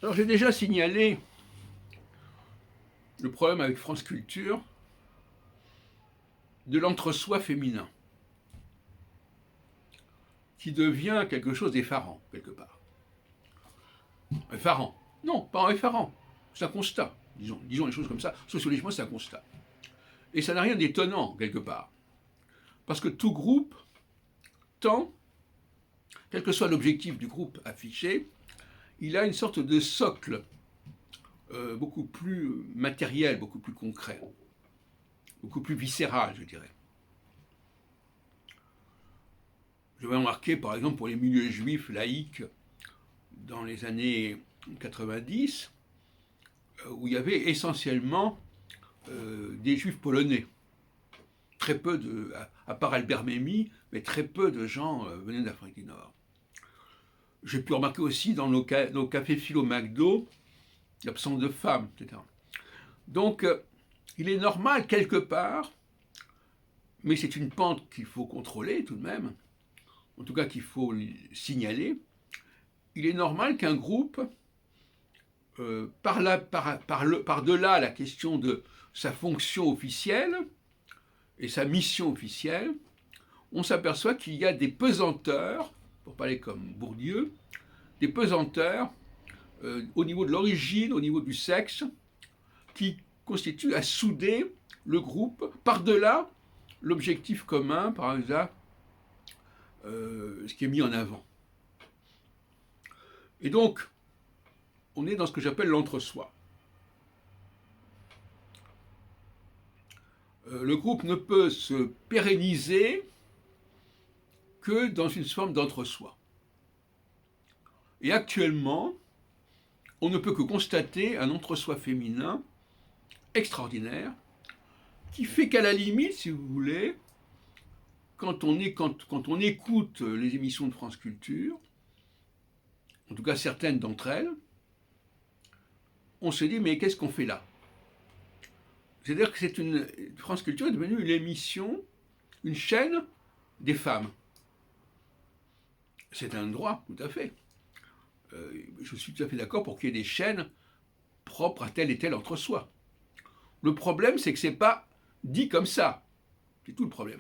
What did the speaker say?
Alors j'ai déjà signalé le problème avec France Culture de l'entre-soi féminin, qui devient quelque chose d'effarant, quelque part. Effarant. Non, pas effarant. C'est un constat. Disons les choses comme ça. Sociologiquement, c'est un constat. Et ça n'a rien d'étonnant, quelque part. Parce que tout groupe tend, quel que soit l'objectif du groupe affiché, il a une sorte de socle beaucoup plus matériel, beaucoup plus concret, beaucoup plus viscéral, je dirais. Je vais remarquer, par exemple, pour les milieux juifs laïcs, dans les années 90, où il y avait essentiellement des juifs polonais. Très peu de, à part Albert Memmi, mais très peu de gens venaient d'Afrique du Nord. J'ai pu remarquer aussi dans nos cafés philo McDo l'absence de femmes, etc. Donc, il est normal quelque part, mais c'est une pente qu'il faut contrôler tout de même, en tout cas qu'il faut signaler, il est normal qu'un groupe, par-delà la question de sa fonction officielle et sa mission officielle, on s'aperçoit qu'il y a des pesanteurs, pour parler comme Bourdieu, des pesanteurs au niveau de l'origine, au niveau du sexe, qui constituent à souder le groupe par-delà l'objectif commun, par exemple, ce qui est mis en avant. Et donc, on est dans ce que j'appelle l'entre-soi. Le groupe ne peut se pérenniser que dans une forme d'entre-soi. Et actuellement, on ne peut que constater un entre-soi féminin extraordinaire qui fait qu'à la limite, si vous voulez, quand on écoute les émissions de France Culture, en tout cas certaines d'entre elles, on se dit mais qu'est-ce qu'on fait là? C'est-à-dire que France Culture est devenue une émission, une chaîne des femmes. C'est un droit, tout à fait. Je suis tout à fait d'accord pour qu'il y ait des chaînes propres à tel et tel entre-soi. Le problème, c'est que ce n'est pas dit comme ça. C'est tout le problème.